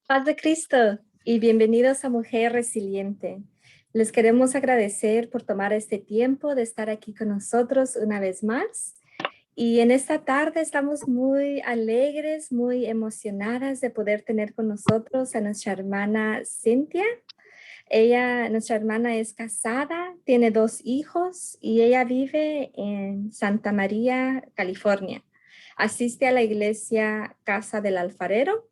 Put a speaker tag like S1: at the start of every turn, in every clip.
S1: Paz de Cristo y bienvenidos a Mujer Resiliente. Les queremos agradecer por tomar este tiempo de estar aquí con nosotros una vez más. Y en esta tarde estamos muy alegres, muy emocionadas de poder tener con nosotros a nuestra hermana Cintia. Nuestra hermana es casada, tiene 2 hijos y ella vive en Santa María, California. Asiste a la iglesia Casa del Alfarero,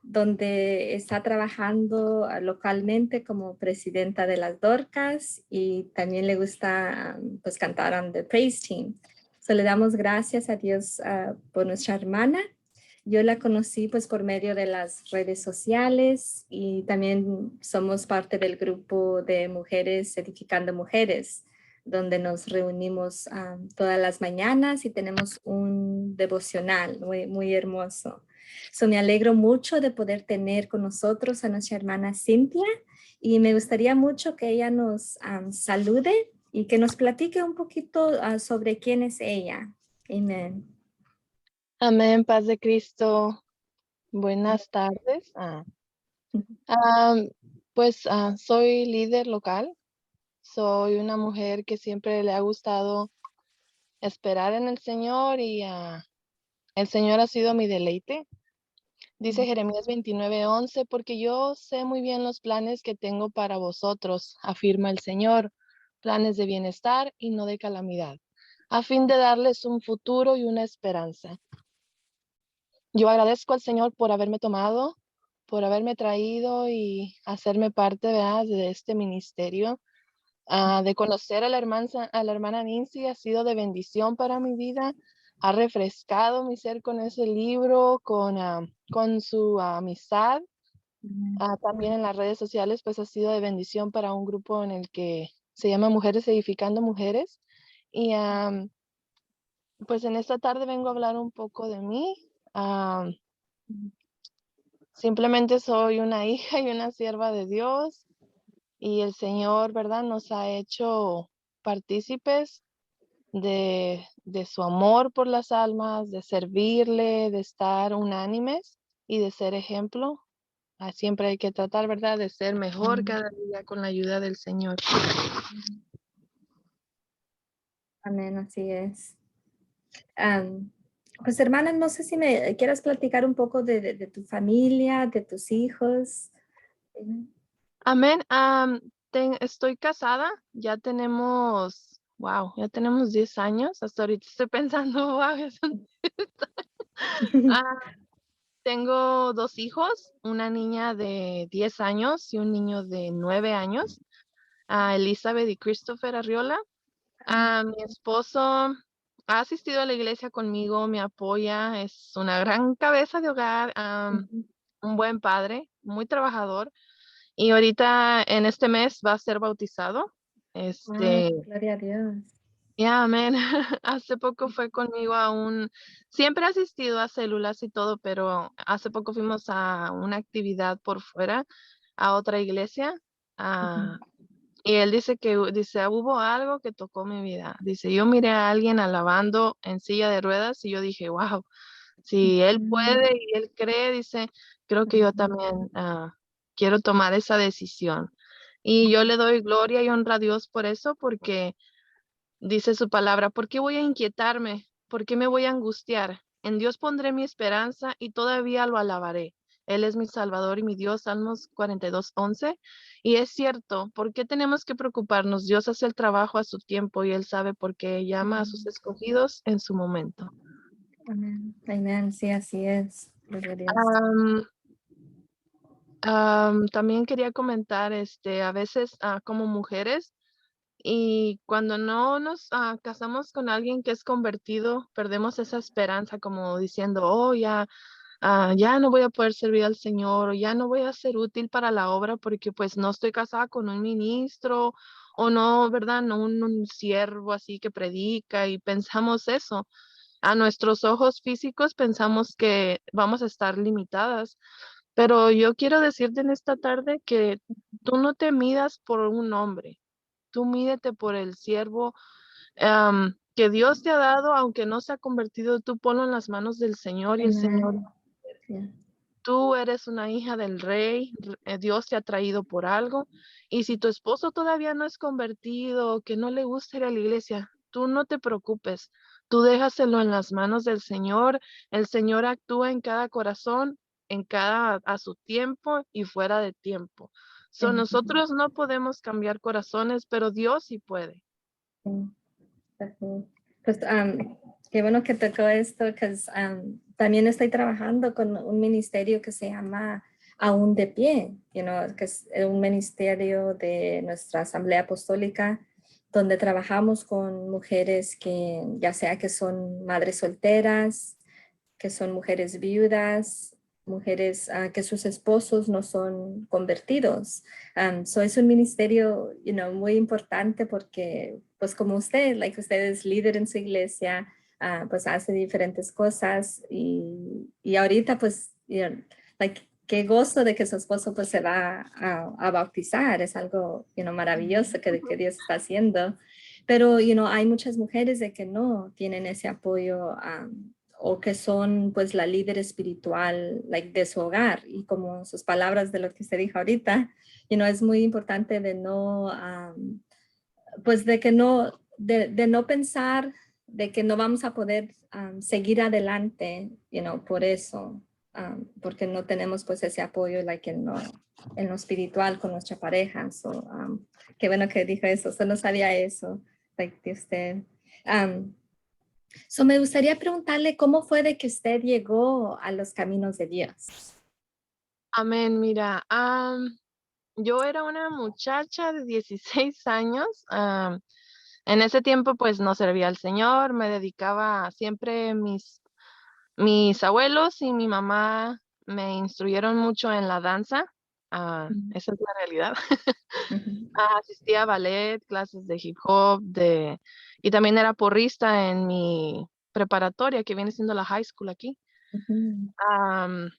S1: donde está trabajando localmente como presidenta de las Dorcas y también le gusta pues cantar en the praise team. So, le damos gracias a Dios por nuestra hermana. Yo la conocí pues por medio de las redes sociales y también somos parte del grupo de mujeres edificando mujeres, donde nos reunimos todas las mañanas y tenemos un devocional muy, muy hermoso. So, me alegro mucho de poder tener con nosotros a nuestra hermana Cintia y me gustaría mucho que ella nos salude y que nos platique un poquito sobre quién es ella. Amén.
S2: Amén, paz de Cristo. Buenas tardes. Ah, Soy líder local. Soy una mujer que siempre le ha gustado esperar en el Señor y el Señor ha sido mi deleite. Dice Jeremías 29:11, porque yo sé muy bien los planes que tengo para vosotros, afirma el Señor, planes de bienestar y no de calamidad, a fin de darles un futuro y una esperanza. Yo agradezco al Señor por haberme tomado, por haberme traído y hacerme parte, ¿verdad?, de este ministerio. De conocer a la hermana Nancy ha sido de bendición para mi vida. Ha refrescado mi ser con ese libro, con su amistad. También en las redes sociales, pues ha sido de bendición para un grupo en el que se llama Mujeres Edificando Mujeres. Y pues en esta tarde vengo a hablar un poco de mí. Simplemente soy una hija y una sierva de Dios y el Señor, ¿verdad?, nos ha hecho partícipes de su amor por las almas, de servirle, de estar unánimes y de ser ejemplo. Siempre hay que tratar, ¿verdad?, de ser mejor cada día con la ayuda del Señor.
S1: Amén, así es. Pues hermana, no sé si me quieras platicar un poco de tu familia, de tus hijos.
S2: Amén. Estoy casada, ya tenemos 10 años. Hasta ahorita estoy pensando, wow, ya son 10 años. Tengo 2 hijos, una niña de 10 años y un niño de 9 años, Elizabeth y Christopher Arriola. Mi esposo ha asistido a la iglesia conmigo, me apoya, es una gran cabeza de hogar, un buen padre, muy trabajador, y ahorita en este mes va a ser bautizado.
S1: Ah,
S2: Este,
S1: gloria a Dios.
S2: amén. Hace poco fue conmigo siempre ha asistido a células y todo, pero hace poco fuimos a una actividad por fuera, a otra iglesia, ah, y él dice, hubo algo que tocó mi vida. Dice, yo miré a alguien alabando en silla de ruedas y yo dije, wow, si él puede y él cree, dice, creo que yo también quiero tomar esa decisión. Y yo le doy gloria y honra a Dios por eso, porque dice su palabra, ¿por qué voy a inquietarme? ¿Por qué me voy a angustiar? En Dios pondré mi esperanza y todavía lo alabaré. Él es mi Salvador y mi Dios, Salmos 42:11. Y es cierto, ¿por qué tenemos que preocuparnos? Dios hace el trabajo a su tiempo y Él sabe por qué llama a sus escogidos en su momento.
S1: Amén. Amén, sí, así es. Gloria a Dios.
S2: Am, También quería comentar, a veces como mujeres, y cuando no nos casamos con alguien que es convertido, perdemos esa esperanza como diciendo, oh, ya no voy a poder servir al Señor, o ya no voy a ser útil para la obra porque pues no estoy casada con un ministro, o no, ¿verdad? No un siervo así que predica, y pensamos eso. A nuestros ojos físicos pensamos que vamos a estar limitadas, pero yo quiero decirte en esta tarde que tú no te midas por un hombre. Tú mídete por el siervo que Dios te ha dado, aunque no se ha convertido, tú ponlo en las manos del Señor y el Señor.
S1: Amén. Sí.
S2: tú eres una hija del rey, Dios te ha traído por algo, y si tu esposo todavía no es convertido, que no le gusta ir a la iglesia, tú no te preocupes, tú déjaselo en las manos del Señor, el Señor actúa en cada corazón, en cada a su tiempo y fuera de tiempo. So,
S1: Ujú,
S2: nosotros no podemos cambiar corazones, pero Dios sí puede.
S1: ujú, ujú. Pues qué bueno que tocó esto, que también estoy trabajando con un ministerio que se llama Aún de Pie, que es un ministerio de nuestra Asamblea Apostólica, donde trabajamos con mujeres que ya sea que son madres solteras, que son mujeres viudas, mujeres que sus esposos no son convertidos. So es un ministerio, muy importante porque, pues como usted, usted es líder en su iglesia, pues hace diferentes cosas y ahorita, pues, qué gozo de que su esposo pues se va a bautizar, es algo, maravilloso que Dios está haciendo. Pero, hay muchas mujeres de que no tienen ese apoyo o que son pues la líder espiritual de su hogar y como sus palabras de lo que usted dijo ahorita, es muy importante de no, pues de que no, de no pensar de que no vamos a poder seguir adelante, por eso, porque no tenemos pues ese apoyo en lo espiritual con nuestra pareja. So, qué bueno que dijo eso, solo sabía eso, de usted. Um, So, me gustaría preguntarle cómo fue de que usted llegó a los caminos de Dios.
S2: Amén, mira, yo era una muchacha de 16 años, en ese tiempo, pues, no servía al Señor, me dedicaba siempre mis abuelos y mi mamá me instruyeron mucho en la danza,
S1: Ujú,
S2: esa es la realidad.
S1: ujú,
S2: Asistía a ballet, clases de hip hop, y también era porrista en mi preparatoria, que viene siendo la high school aquí.
S1: ujú,
S2: Am,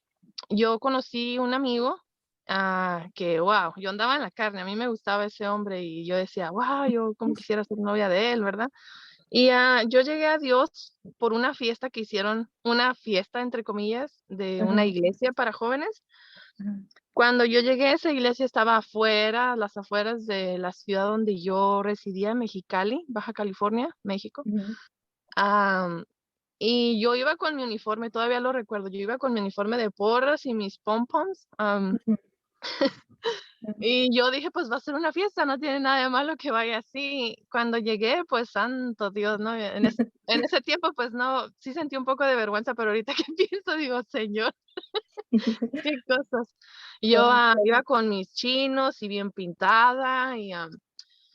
S2: yo conocí un amigo, que, wow, yo andaba en la carne, a mí me gustaba ese hombre y yo decía: "Guau, yo como quisiera ser novia de él", ¿verdad? Y, yo llegué a Dios por una fiesta que hicieron, una fiesta, entre comillas, de una
S1: ujú,
S2: iglesia para jóvenes.
S1: ujú,
S2: Cuando yo llegué, esa iglesia estaba afuera, a las afueras de la ciudad donde yo residía, Mexicali, Baja California, México.
S1: ujú,
S2: Am, y yo iba con mi uniforme, todavía lo recuerdo, yo iba con mi uniforme de porras y mis pom-poms,
S1: ujú, ujú,
S2: y yo dije: "Pues va a ser una fiesta, no tiene nada de malo que vaya así". Cuando llegué, pues, santo Dios, ¿no? En ese tiempo, pues no, sí sentí un poco de vergüenza, pero ahorita que pienso, digo: "Señor, qué cosas". Yo,
S1: Oh,
S2: iba con mis chinos y bien pintada y,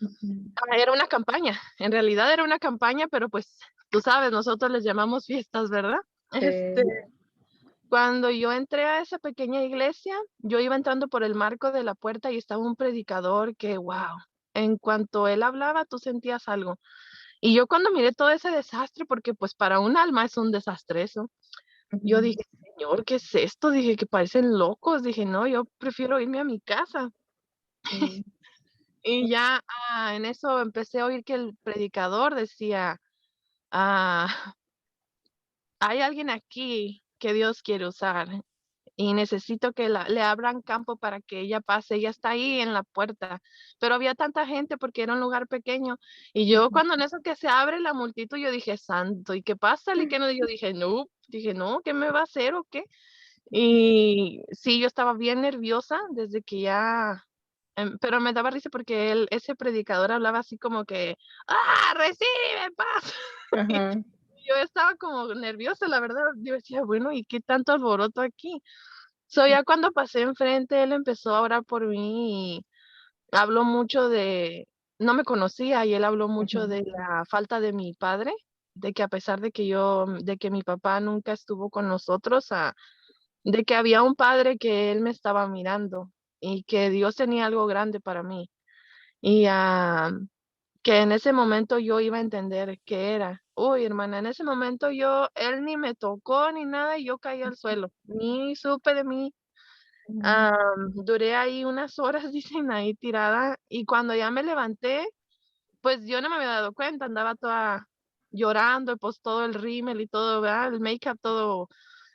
S1: ujú,
S2: era una campaña, en realidad era una campaña, pero, pues, tú sabes, nosotros les llamamos fiestas, ¿verdad? Este,
S1: sí,
S2: cuando yo entré a esa pequeña iglesia, yo iba entrando por el marco de la puerta y estaba un predicador que, guau, en cuanto él hablaba, tú sentías algo. Y yo cuando miré todo ese desastre, porque, pues, para un alma es un desastre eso, yo
S1: ujú,
S2: dije: "Señor, ¿qué es esto?". Dije: "Que parecen locos". Dije: "No, yo prefiero irme a mi casa".
S1: sí,
S2: Y ya, en eso empecé a oír que el predicador decía: "Ah, hay alguien aquí que Dios quiere usar, y necesito que le abran campo para que ella pase, ella está ahí en la puerta". Pero había tanta gente porque era un lugar pequeño, y yo
S1: ujú,
S2: cuando en eso que se abre la multitud, yo dije: "Santo, ¿y qué pasa?". ¿Y qué no? Yo dije: "No", dije: "No, ¿qué me va a hacer o qué?". Y sí, yo estaba bien nerviosa desde que ya, pero me daba risa porque ese predicador hablaba así como que: "Recibe paz".
S1: ajá,
S2: Yo estaba como nerviosa, la verdad. Yo decía: "Bueno, ¿y qué tanto alboroto aquí?". So, ya cuando pasé enfrente, él empezó a orar por mí y habló mucho no me conocía, y él habló mucho
S1: ujú,
S2: de la falta de mi padre, de que a pesar de que mi papá nunca estuvo con nosotros, de que había un padre que él me estaba mirando y que Dios tenía algo grande para mí. Y, que en ese momento yo iba a entender qué era. Uy, hermana, en ese momento él ni me tocó ni nada y yo caí al suelo, ni supe de mí.
S1: ujú,
S2: Duré ahí unas horas, dicen, ahí tirada, y cuando ya me levanté, pues yo no me había dado cuenta, andaba toda llorando, pues todo el rímel y todo, ¿verdad? El makeup todo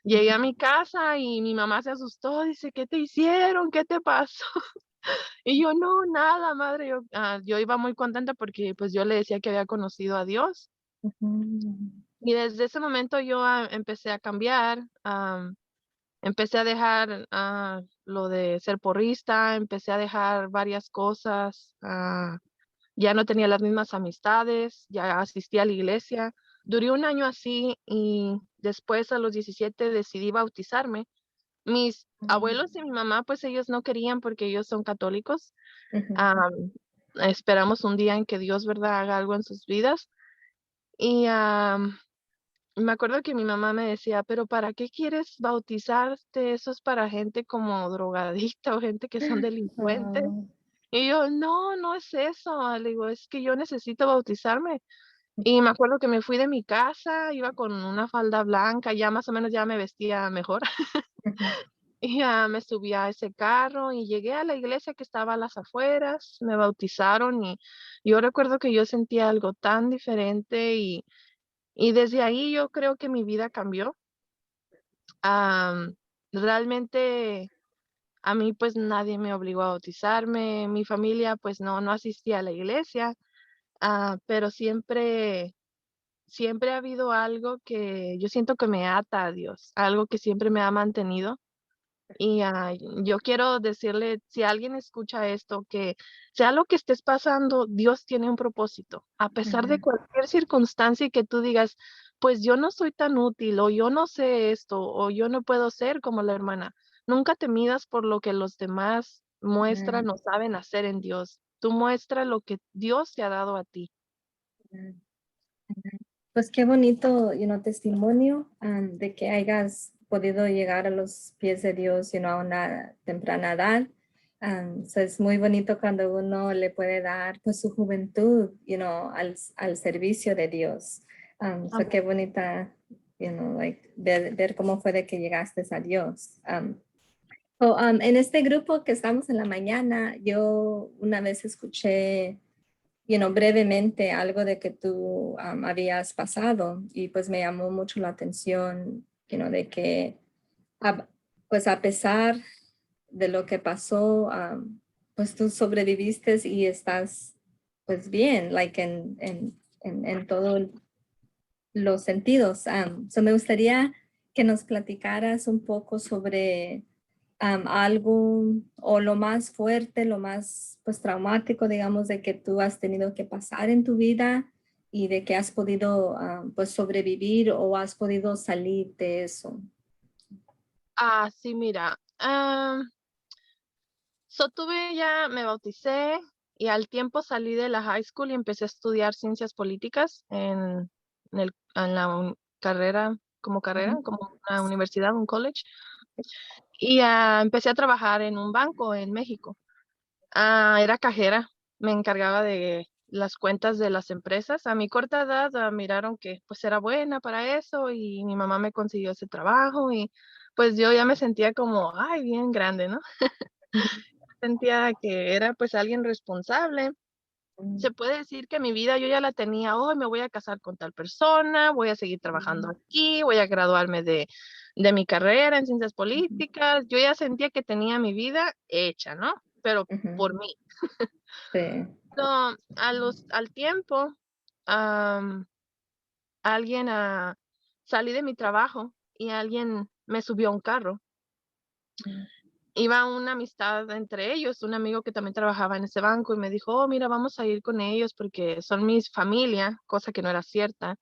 S2: Llegué a mi casa y mi mamá se asustó, dice, ¿qué te hicieron? ¿Qué te pasó? Y yo, no, nada, madre. Yo iba muy contenta porque pues yo le decía que había conocido a Dios.
S1: Ujú.
S2: Y desde ese momento yo empecé a cambiar, empecé a dejar lo de ser porrista, empecé a dejar varias cosas, ya no tenía las mismas amistades, ya asistía a la iglesia. Duré un año así y después a los 17 decidí bautizarme. Mis abuelos y mi mamá, pues ellos no querían porque ellos son católicos.
S1: Ujú.
S2: Am, Esperamos un día en que Dios, ¿verdad?, haga algo en sus vidas. Y me acuerdo que mi mamá me decía, pero ¿para qué quieres bautizarte? Eso es para gente como drogadicta o gente que son delincuentes.
S1: Ah,
S2: Y yo, no, no es eso. Le digo, es que yo necesito bautizarme. Y me acuerdo que me fui de mi casa, iba con una falda blanca, ya más o menos ya me vestía mejor.
S1: ujú.
S2: Y ya me subí a ese carro y llegué a la iglesia que estaba a las afueras, me bautizaron y yo recuerdo que yo sentía algo tan diferente y desde ahí yo creo que mi vida cambió. Realmente a mí pues nadie me obligó a bautizarme, mi familia pues no asistía a la iglesia, pero siempre ha habido algo que yo siento que me ata a Dios, algo que siempre me ha mantenido. Y yo quiero decirle, si alguien escucha esto, que sea lo que estés pasando, Dios tiene un propósito. A pesar de
S1: Ujú.
S2: cualquier circunstancia y que tú digas, pues yo no soy tan útil, o yo no sé esto, o yo no puedo ser como la hermana. Nunca te midas por lo que los demás muestran o saben hacer en Dios. Tú muestra lo que Dios te ha dado a ti.
S1: Ujú. Pues qué bonito, testimonio de que hayas podido llegar a los pies de Dios, a una temprana edad. So es muy bonito cuando uno le puede dar pues su juventud, al servicio de Dios. So qué bonita, ver cómo fue de que llegaste a Dios. En este grupo que estamos en la mañana, yo una vez escuché brevemente algo de que tú habías pasado y pues me llamó mucho la atención, de que a- pues a pesar de lo que pasó, pues tú sobreviviste y estás pues bien, en todos los sentidos. Me gustaría que nos platicaras un poco sobre algo o lo más fuerte, lo más pues traumático, digamos, de que tú has tenido que pasar en tu vida y de que has podido pues sobrevivir o has podido salir de eso.
S2: Sí, mira, me bauticé y al tiempo salí de la high school y empecé a estudiar ciencias políticas en la carrera,
S1: Ujú.
S2: como una universidad, un college. Y empecé a trabajar en un banco en México. Era cajera, me encargaba de las cuentas de las empresas. A mi corta edad miraron que pues era buena para eso y mi mamá me consiguió ese trabajo y pues yo ya me sentía como, ay, bien grande, ¿no? Sentía que era pues alguien responsable. Se puede decir que mi vida yo ya la tenía, hoy me voy a casar con tal persona, voy a seguir trabajando aquí, voy a graduarme de mi carrera en ciencias políticas. Yo ya sentía que tenía mi vida hecha, ¿no? Pero
S1: Ujú.
S2: por mí.
S1: Sí.
S2: No, al tiempo, am, alguien, salí de mi trabajo y alguien me subió a un carro. Iba una amistad entre ellos, un amigo que también trabajaba en ese banco y me dijo, oh, mira, vamos a ir con ellos porque son mis familia, cosa que no era cierta.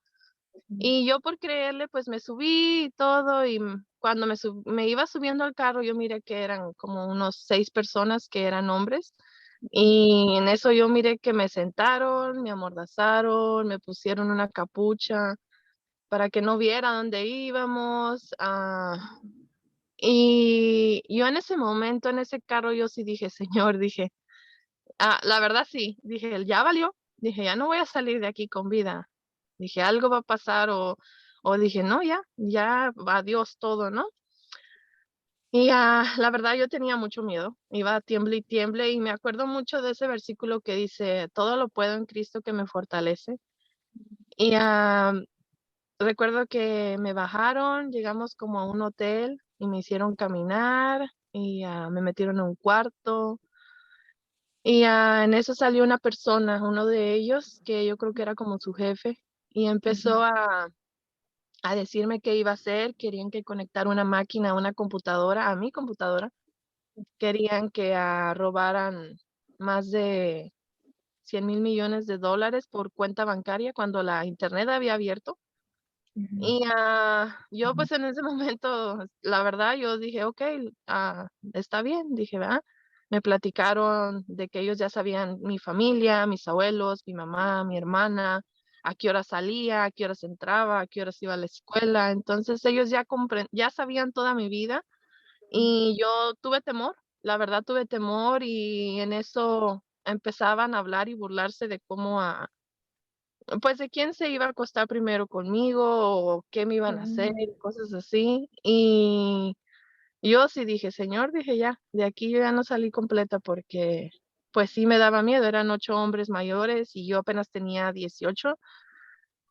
S2: Y yo por creerle, pues me subí y todo y cuando me iba subiendo al carro, yo miré que eran como unos 6 personas que eran hombres. Y en eso yo miré que me sentaron, me amordazaron, me pusieron una capucha para que no viera dónde íbamos. Y yo en ese momento, en ese carro, yo sí dije, Señor, dije, la verdad sí, dije, ya valió, dije, ya no voy a salir de aquí con vida. Dije, algo va a pasar o dije, no, ya, adiós todo, ¿no? Y la verdad yo tenía mucho miedo, iba tiemble y tiemble y me acuerdo mucho de ese versículo que dice, todo lo puedo en Cristo que me fortalece. Y recuerdo que me bajaron, llegamos como a un hotel y me hicieron caminar y, me metieron en un cuarto y, en eso salió una persona, uno de ellos, que yo creo que era como su jefe, y
S1: Ujú,
S2: empezó a decirme qué iba a hacer, querían que conectara una máquina a una computadora, a mi computadora, querían que, robaran más de 100.000 millones de dólares por cuenta bancaria cuando la Internet había abierto.
S1: ujú,
S2: Y, yo, pues, en ese momento, la verdad, yo dije: "Okey, está bien", dije, ¿verdad? Me platicaron de que ellos ya sabían mi familia, mis abuelos, mi mamá, mi hermana, a qué hora salía, a qué horas entraba, a qué horas iba a la escuela. Entonces, ellos ya sabían toda mi vida, y yo tuve temor, la verdad tuve temor, y en eso empezaban a hablar y burlarse de cómo, pues, de quién se iba a acostar primero conmigo, o qué me iban a hacer,
S1: mm,
S2: y cosas así. Y yo sí dije: "Señor", dije: "Ya, de aquí yo ya no salí completa", porque, pues, sí me daba miedo, eran 8 hombres mayores y yo apenas tenía 18.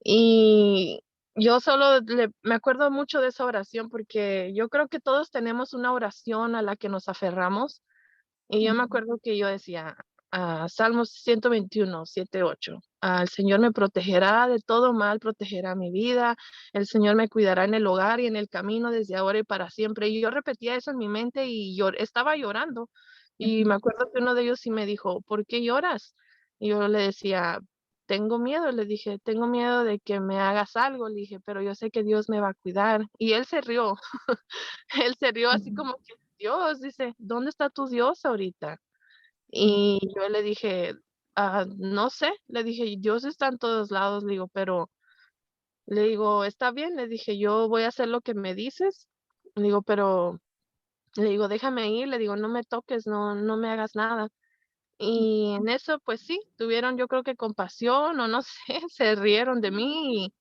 S2: Y yo solo me acuerdo mucho de esa oración, porque yo creo que todos tenemos una oración a la que nos aferramos. Y yo me
S1: ujú,
S2: acuerdo que yo decía, Salmos 121, 7, 8, el Señor me protegerá de todo mal, protegerá mi vida, el Señor me cuidará en el hogar y en el camino desde ahora y para siempre. Y yo repetía eso en mi mente y yo estaba llorando. Y me
S1: ujú,
S2: acuerdo que uno de ellos sí me dijo: "¿Por qué lloras?". Y yo le decía: "Tengo miedo", le dije: "Tengo miedo de que me hagas algo", le dije, "pero yo sé que Dios me va a cuidar". Y él se rió. Él se rió así
S1: ujú,
S2: como que: "Dios", dice, "¿dónde está tu Dios ahorita?".
S1: ujú,
S2: Y yo le dije: no sé", le dije: "Dios está en todos lados", le digo, "pero", le digo: "Está bien", le dije: "Yo voy a hacer lo que me dices", le digo, "pero", le digo: "déjame ir", le digo: "No me toques, no me hagas nada". Y en eso, pues sí, tuvieron yo creo que compasión o no sé, se rieron de mí y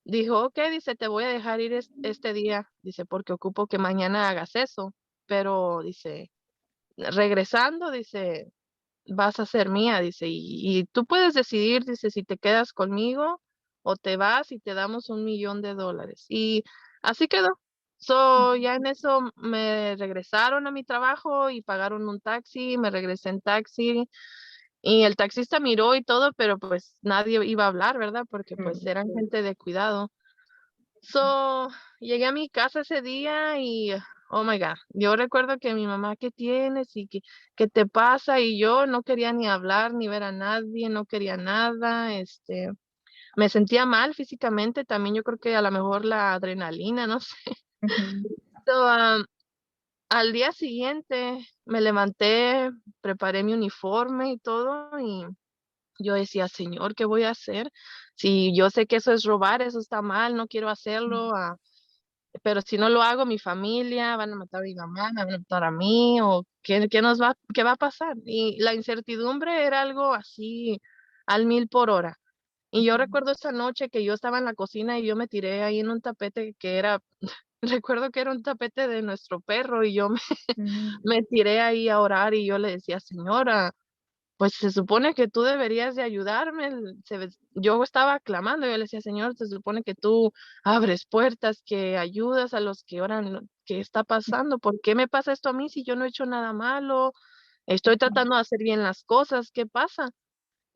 S2: dijo: "Okey", dice: "Te voy a dejar ir este día", dice: "porque ocupo que mañana hagas eso, pero", dice, "regresando", dice, "vas a ser mía", dice, "y tú puedes decidir", dice, "si te quedas conmigo o te vas y te damos $1.000.000". Y así quedó. So, ya en eso me regresaron a mi trabajo y pagaron un taxi, me regresé en taxi, y el taxista miró y todo, pero, pues, nadie iba a hablar, ¿verdad? Porque, pues,
S1: ujú,
S2: eran gente de cuidado. So, llegué a mi casa ese día y, oh my God, yo recuerdo que mi mamá: "¿Qué tienes? ¿Y qué te pasa?". Y yo no quería ni hablar, ni ver a nadie, no quería nada, me sentía mal físicamente, también yo creo que a lo mejor la adrenalina, no sé.
S1: ujú,
S2: So, al día siguiente me levanté, preparé mi uniforme y todo, y yo decía: "Señor, ¿qué voy a hacer? Si yo sé que eso es robar, eso está mal, no quiero hacerlo, pero si no lo hago, mi familia, van a matar a mi mamá, me van a matar a mí, o qué va a pasar". Y la incertidumbre era algo así al 1000 por hora. Y yo
S1: ujú,
S2: recuerdo esa noche que yo estaba en la cocina y yo me tiré ahí en un tapete que era recuerdo que era un tapete de nuestro perro y yo me
S1: ujú,
S2: me tiré ahí a orar y yo le decía: "Señora, pues se supone que tú deberías de ayudarme". Yo estaba clamando, yo le decía: "Señor, se supone que tú abres puertas, que ayudas a los que oran, ¿qué está pasando? ¿Por qué me pasa esto a mí si yo no he hecho nada malo? Estoy tratando de hacer bien las cosas, ¿qué pasa?".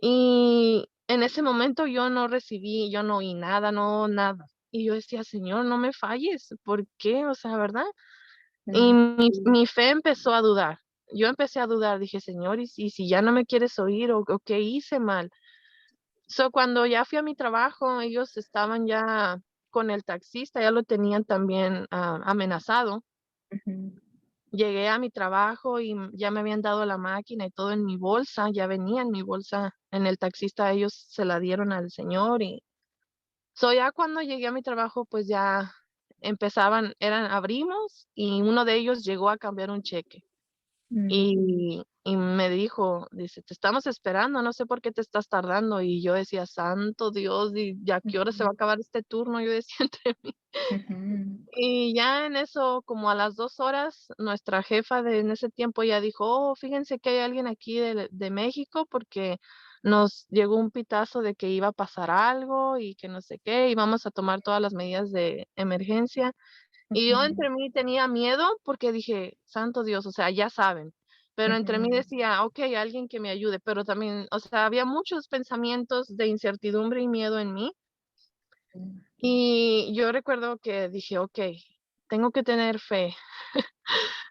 S2: Y en ese momento yo no oí nada, no, nada. Y yo decía: "Señor, no me falles, ¿por qué?". O sea, ¿verdad? Y
S1: ujú,
S2: mi fe empezó a dudar. Yo empecé a dudar, dije: "Señor, ¿y si ya no me quieres oír o qué hice mal?". So, cuando ya fui a mi trabajo, ellos estaban ya con el taxista, ya lo tenían también, amenazado.
S1: ujú,
S2: Llegué a mi trabajo y, ya me habían dado la máquina y todo en mi bolsa, ya venía en mi bolsa, en el taxista ellos se la dieron al señor y ya cuando llegué a mi trabajo, pues ya abrimos y uno de ellos llegó a cambiar un cheque.
S1: mm,
S2: Y me dijo, dice: "Te estamos esperando, no sé por qué te estás tardando". Y yo decía: "Santo Dios, ¿y ya a qué hora se va a
S1: ujú,
S2: acabar este turno?". Yo decía entre mí.
S1: ujú,
S2: Y ya en eso, como a las 2 horas, nuestra jefa de en ese tiempo ya dijo: "Oh, fíjense que hay alguien aquí de México, porque nos llegó un pitazo de que iba a pasar algo y que no sé qué, íbamos a tomar todas las medidas de emergencia. Y yo
S1: ujú,
S2: entre mí tenía miedo porque dije, santo Dios, o sea, ya saben. Pero entre mí
S1: ujú,
S2: decía, ok, alguien que me ayude. Pero también, o sea, había muchos pensamientos de incertidumbre y miedo en mí. Y yo recuerdo que dije, ok, tengo que tener fe.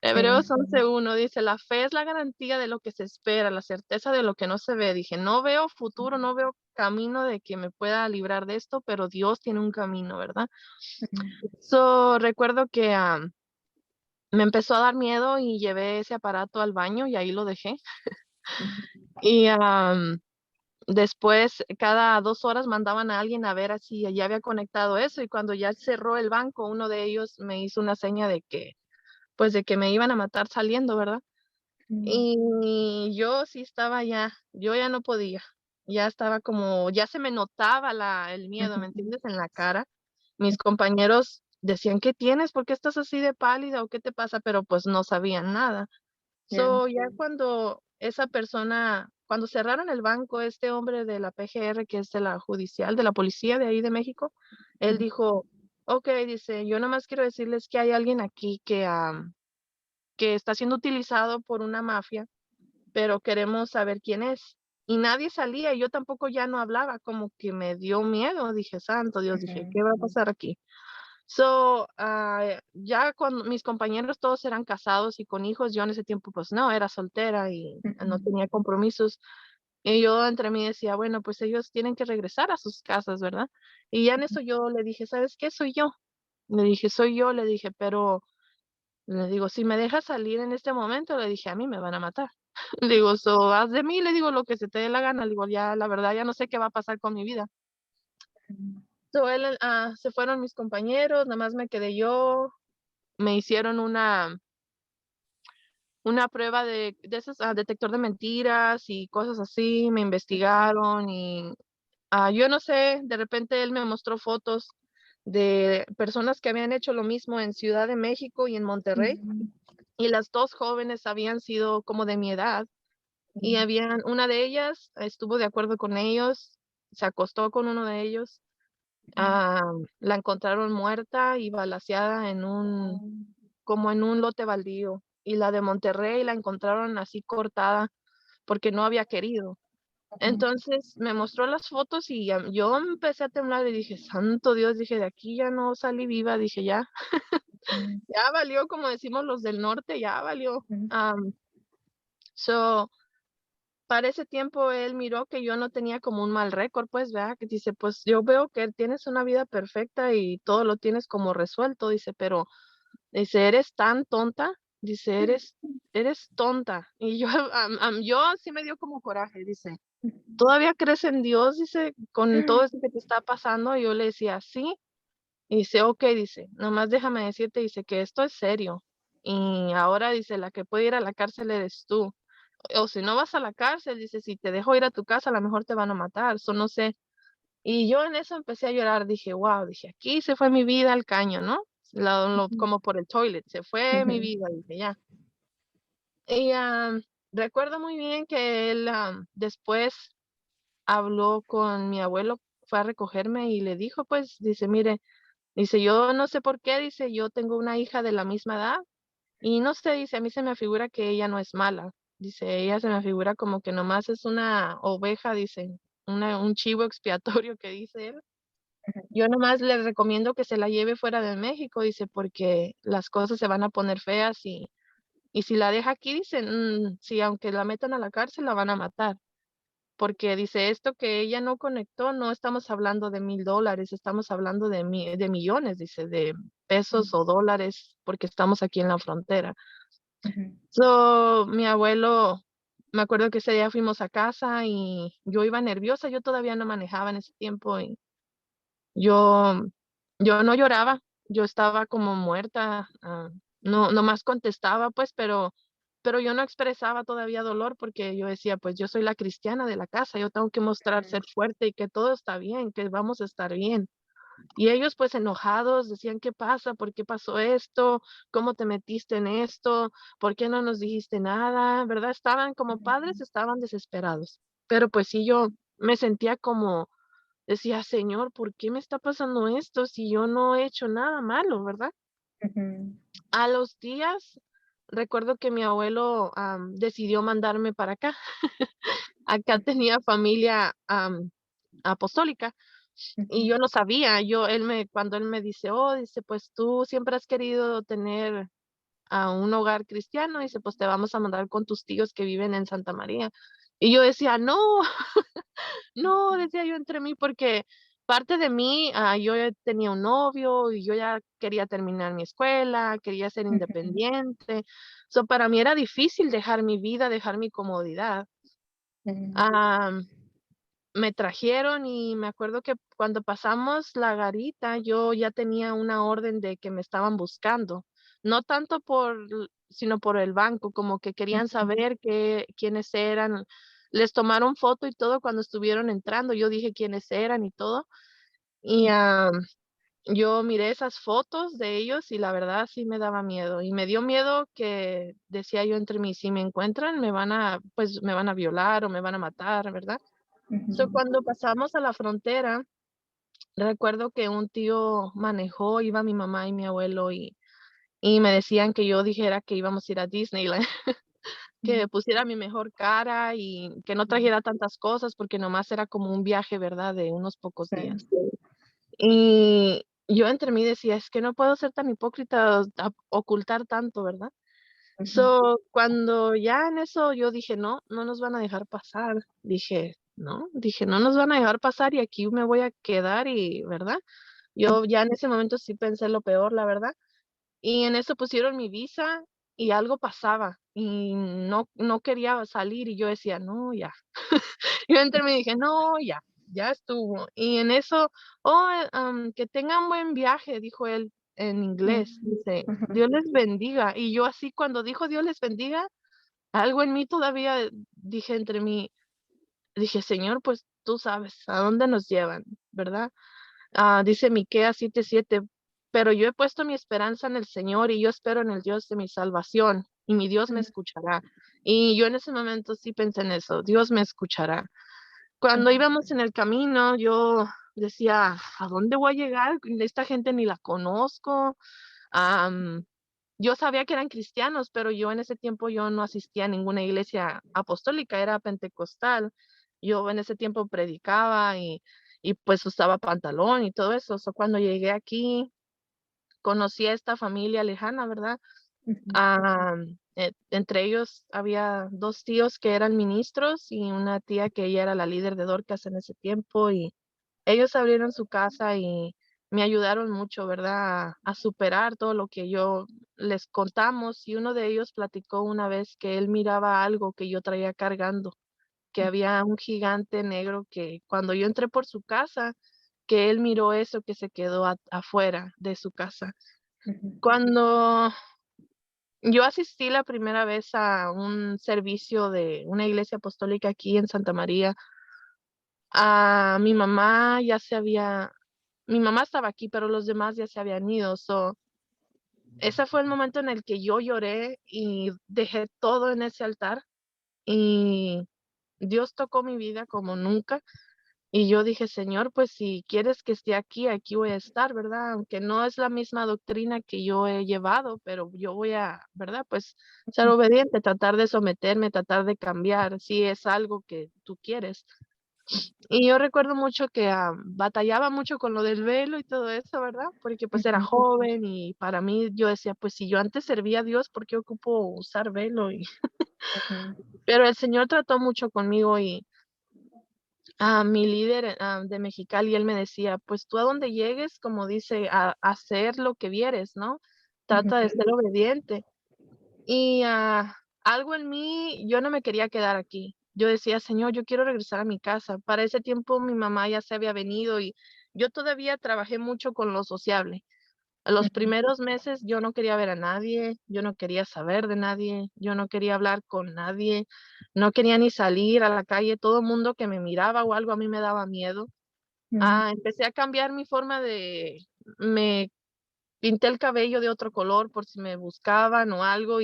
S2: Hebreos
S1: sí,
S2: 11:1 dice, la fe es la garantía de lo que se espera, la certeza de lo que no se ve. Dije, no veo futuro, no veo camino de que me pueda librar de esto, pero Dios tiene un camino, ¿verdad?
S1: ujú,
S2: Recuerdo que me empezó a dar miedo y llevé ese aparato al baño y ahí lo dejé.
S1: ujú,
S2: Y después, cada 2 horas mandaban a alguien a ver si ya había conectado eso. Y cuando ya cerró el banco, uno de ellos me hizo una seña de que, pues de que me iban a matar saliendo, ¿verdad?
S1: ujú,
S2: Y yo sí estaba yo ya no podía. Ya estaba como, ya se me notaba el miedo, ¿me
S1: ujú,
S2: entiendes? En la cara. Mis compañeros decían, ¿qué tienes? ¿Por qué estás así de pálida o qué te pasa? Pero pues no sabían nada.
S1: ya,
S2: Ya cuando esa persona, cuando cerraron el banco, este hombre de la PGR, que es de la judicial, de la policía de ahí de México, él
S1: ujú,
S2: dijo, ok, dice, yo nomás quiero decirles que hay alguien aquí que está siendo utilizado por una mafia, pero queremos saber quién es. Y nadie salía, y yo tampoco ya no hablaba, como que me dio miedo, dije, santo Dios, dije,
S1: ujú,
S2: ¿qué va a pasar aquí? Ya cuando mis compañeros todos eran casados y con hijos, yo en ese tiempo pues no, era soltera y no
S1: ujú,
S2: tenía compromisos. Y yo entre mí decía, bueno, pues ellos tienen que regresar a sus casas, ¿verdad? Y ya en eso yo le dije, ¿sabes qué? Soy yo. Le dije, soy yo, le dije, pero le digo, si me dejas salir en este momento, le dije, a mí me van a matar. Le digo, haz de mí, le digo lo que se te dé la gana, le digo, ya, la verdad, ya no sé qué va a pasar con mi vida. Se fueron mis compañeros, nada más me quedé yo, me hicieron una prueba de esos, detector de mentiras y cosas así, me investigaron y, yo no sé, de repente él me mostró fotos de personas que habían hecho lo mismo en Ciudad de México y en Monterrey,
S1: ujú,
S2: y las 2 jóvenes habían sido como de mi edad, y una de ellas estuvo de acuerdo con ellos, se acostó con uno de ellos, la encontraron muerta y balaceada como en un lote baldío, y la de Monterrey la encontraron así cortada porque no había querido.
S1: ujú,
S2: Entonces me mostró las fotos y yo empecé a temblar y dije, santo Dios, dije, de aquí ya no salí viva, dije, ya,
S1: ujú,
S2: ya valió, como decimos los del norte, ya valió.
S1: ujú,
S2: So, para ese tiempo él miró que yo no tenía como un mal récord, pues, ¿verdad? Que dice, pues yo veo que tienes una vida perfecta y todo lo tienes como resuelto, dice, pero dice, eres tan tonta, dice, eres tonta. Y yo, yo sí me dio como coraje, dice, ¿todavía crees en Dios? Dice, con todo esto que te está pasando. Y yo le decía, sí. Y dice, ok, dice, nomás déjame decirte, dice, que esto es serio. Y ahora dice, la que puede ir a la cárcel eres tú. O si no vas a la cárcel, dice, si te dejo ir a tu casa, a lo mejor te van a matar. Eso no sé. Y yo en eso empecé a llorar, dije, wow, dije, aquí se fue mi vida al caño, ¿no? Como por el toilet, se fue mi
S1: ujú,
S2: vida, dije, ya. Y recuerdo muy bien que él después habló con mi abuelo, fue a recogerme y le dijo, pues, dice, mire, dice, yo no sé por qué, dice, yo tengo una hija de la misma edad y no sé, dice, a mí se me figura que ella no es mala, dice, ella se me figura como que nomás es una oveja, dice, un chivo expiatorio que dice él. Yo nomás le recomiendo que se la lleve fuera de México, dice, porque las cosas se van a poner feas y si la deja aquí, dice, sí, aunque la metan a la cárcel, la van a matar. Porque dice esto que ella no conectó, no estamos hablando de $1,000, estamos hablando de millones, dice, de pesos o dólares, porque estamos aquí en la frontera.
S1: ujú,
S2: Mi abuelo, me acuerdo que ese día fuimos a casa y yo iba nerviosa, yo todavía no manejaba en ese tiempo y yo, yo no lloraba, yo estaba como muerta, no más contestaba, pues, pero yo no expresaba todavía dolor porque yo decía, pues yo soy la cristiana de la casa, yo tengo que mostrar ser fuerte y que todo está bien, que vamos a estar bien. Y ellos pues enojados decían, ¿qué pasa? ¿Por qué pasó esto? ¿Cómo te metiste en esto? ¿Por qué no nos dijiste nada? ¿Verdad? Estaban como padres, estaban desesperados. pero pues sí, yo me sentía como, decía, Señor, ¿por qué me está pasando esto si yo no he hecho nada malo, verdad?
S1: Ujú,
S2: A los días, recuerdo que mi abuelo decidió mandarme para acá. Acá tenía familia apostólica y
S1: ujú,
S2: yo no sabía. Cuando él me dice, oh, dice, pues tú siempre has querido tener a un hogar cristiano, dice, pues te vamos a mandar con tus tíos que viven en Santa María. Y yo decía, no, no, decía yo entre mí, porque parte de mí, yo ya tenía un novio y yo ya quería terminar mi escuela, quería ser
S1: ujú,
S2: independiente. So, para mí era difícil dejar mi vida, dejar mi comodidad.
S1: ujú,
S2: Am, Me trajeron y me acuerdo que cuando pasamos la garita, yo ya tenía una orden de que me estaban buscando, no tanto sino por el banco, como que querían
S1: ujú,
S2: saber quiénes eran. Les tomaron foto y todo cuando estuvieron entrando. Yo dije quiénes eran y todo. Y yo miré esas fotos de ellos y la verdad sí me daba miedo. Y me dio miedo que decía yo entre mí, si me encuentran, pues me van a violar o me van a matar, ¿verdad? So,
S1: ujú,
S2: cuando pasamos a la frontera, recuerdo que un tío manejó, iba mi mamá y mi abuelo y me decían que yo dijera que íbamos a ir a Disneyland, que pusiera mi mejor cara y que no
S1: ujú.
S2: trajera tantas cosas porque nomás era como un viaje, ¿verdad? De unos pocos
S1: Sí.
S2: días. Y yo entre mí decía, es que no puedo ser tan hipócrita, ocultar tanto, ¿verdad?
S1: Ujú,
S2: So, cuando ya en eso yo dije, no, no nos van a dejar pasar. Dije, no nos van a dejar pasar y aquí me voy a quedar y, ¿verdad? Yo ya en ese momento sí pensé lo peor, la verdad. Y en eso pusieron mi visa y algo pasaba y no quería salir y yo decía, no, ya. Yo entre mí dije, no, ya, ya estuvo. Y en eso, oh, que tengan buen viaje, dijo él en inglés. Dice,
S1: ujú,
S2: Dios les bendiga. Y yo así cuando dijo Dios les bendiga, algo en mí todavía dije entre mí, dije, Señor, pues tú sabes a dónde nos llevan, ¿verdad? Dice Miqueas 7:7, pero yo he puesto mi esperanza en el Señor y yo espero en el Dios de mi salvación y mi Dios me
S1: ujú,
S2: escuchará. Y yo en ese momento sí pensé en eso, Dios me escuchará. Cuando
S1: ujú,
S2: íbamos en el camino, yo decía, ¿a dónde voy a llegar? Esta gente ni la conozco. Am, yo sabía que eran cristianos, pero yo en ese tiempo yo no asistía a ninguna iglesia apostólica, era pentecostal. Yo en ese tiempo predicaba y pues usaba pantalón y todo eso. So, cuando llegué aquí, conocí a esta familia lejana, ¿verdad?
S1: ujú,
S2: Entre ellos había dos tíos que eran ministros y una tía que ella era la líder de Dorcas en ese tiempo y ellos abrieron su casa y me ayudaron mucho, ¿verdad? A superar todo lo que yo les contamos y uno de ellos platicó una vez que él miraba algo que yo traía cargando, que había un gigante negro que cuando yo entré por su casa, que él miró eso que se quedó afuera de su casa.
S1: ujú,
S2: Cuando yo asistí la primera vez a un servicio de una iglesia apostólica aquí en Santa María. Mi mamá mi mamá estaba aquí, pero los demás ya se habían ido. So, ese fue el momento en el que yo lloré y dejé todo en ese altar y Dios tocó mi vida como nunca. Y yo dije, Señor, pues si quieres que esté aquí, aquí voy a estar, ¿verdad? Aunque no es la misma doctrina que yo he llevado, pero yo voy a, ¿verdad? Pues ser obediente, tratar de someterme, tratar de cambiar, si es algo que tú quieres. Y yo recuerdo mucho que batallaba mucho con lo del velo y todo eso, ¿verdad? Porque pues era
S1: ujú,
S2: joven y para mí yo decía, pues si yo antes servía a Dios, ¿por qué ocupo usar velo?
S1: ujú,
S2: Pero el Señor trató mucho conmigo y mi líder de Mexicali, él me decía, pues tú a donde llegues, como dice, a hacer lo que vieres, ¿no?
S1: ujú,
S2: Trata de ser obediente. Y algo en mí, yo no me quería quedar aquí. Yo decía, Señor, yo quiero regresar a mi casa. Para ese tiempo mi mamá ya se había venido y yo todavía trabajé mucho con lo sociable. A los
S1: ujú,
S2: primeros meses yo no quería ver a nadie, yo no quería saber de nadie, yo no quería hablar con nadie, no quería ni salir a la calle. Todo el mundo que me miraba o algo a mí me daba miedo.
S1: ujú,
S2: Empecé a cambiar mi forma me pinté el cabello de otro color por si me buscaban o algo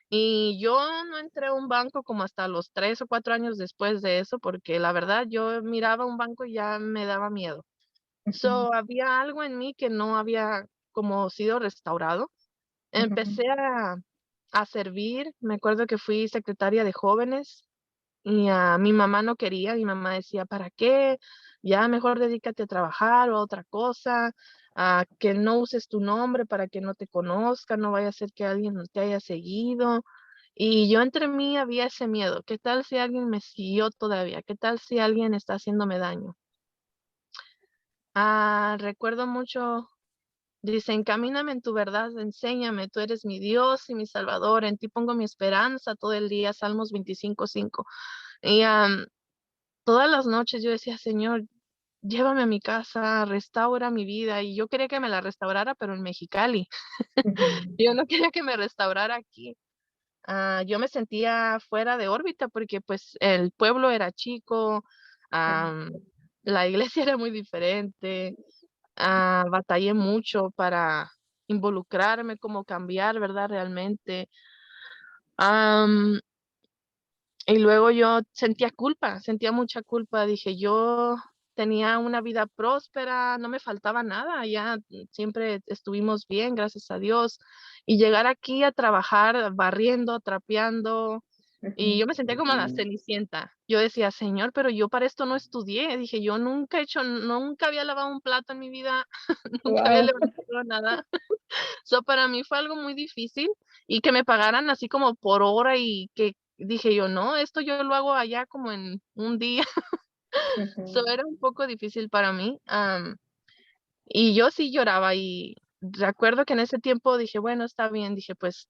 S2: Y yo no entré a un banco como hasta los 3 o 4 años después de eso, porque la verdad yo miraba un banco y ya me daba miedo.
S1: Ujú,
S2: So, había algo en mí que no había como sido restaurado.
S1: ujú,
S2: Empecé a servir, me acuerdo que fui secretaria de jóvenes y mi mamá no quería, mi mamá decía: "¿Para qué? Ya mejor dedícate a trabajar o a otra cosa, a que no uses tu nombre para que no te conozcan, no vaya a ser que alguien no te haya seguido". Y yo entre mí había ese miedo, ¿qué tal si alguien me siguió todavía? ¿Qué tal si alguien está haciéndome daño? Recuerdo mucho, dice: "Encamíname en tu verdad, enséñame, tú eres mi Dios y mi Salvador, en ti pongo mi esperanza todo el día", Salmos 25:5. Y, todas las noches yo decía: "Señor, llévame a mi casa, restaura mi vida", y yo quería que me la restaurara, pero en Mexicali.
S1: ujú,
S2: Yo no quería que me restaurara aquí. Yo me sentía fuera de órbita porque, pues, el pueblo era chico,
S1: sí,
S2: am, la iglesia era muy diferente, batallé mucho para involucrarme, como cambiar, ¿verdad?, realmente. Am, y luego yo sentía culpa, sentía mucha culpa. Dije: "Yo tenía una vida próspera, no me faltaba nada, ya siempre estuvimos bien, gracias a Dios". Y llegar aquí a trabajar barriendo, trapeando, y
S1: ujú,
S2: yo me sentía como la Cenicienta. Yo decía: "Señor, pero yo para esto no estudié". Dije: "Yo nunca había lavado un plato en mi vida, nunca había
S1: wow,
S2: levantado nada". So, para mí fue algo muy difícil, y que me pagaran así como por hora, y que dije yo: "No, esto yo lo hago allá como en un día". So,
S1: ujú,
S2: era un poco difícil para mí, y yo sí lloraba, y recuerdo que en ese tiempo dije: "Bueno, está bien", dije: "Pues,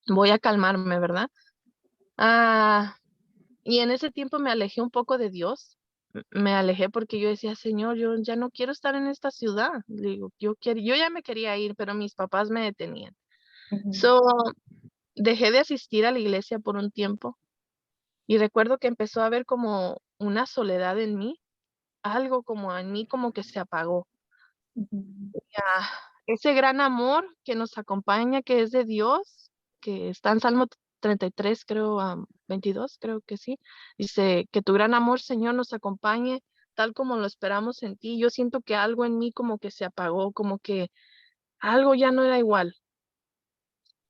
S2: voy a calmarme", ¿verdad? Ah, y en ese tiempo me alejé un poco de Dios, me alejé porque yo decía: "Señor, yo ya no quiero estar en esta ciudad", le digo, yo ya me quería ir, pero mis papás me detenían.
S1: ujú,
S2: So, dejé de asistir a la iglesia por un tiempo, y recuerdo que empezó a haber como una soledad en mí, algo como en mí como que se apagó.
S1: ujú,
S2: Ese gran amor que nos acompaña, que es de Dios, que está en Salmo 33, creo, 22, creo que sí. Dice: "Que tu gran amor, Señor, nos acompañe tal como lo esperamos en ti". Yo siento que algo en mí como que se apagó, como que algo ya no era igual.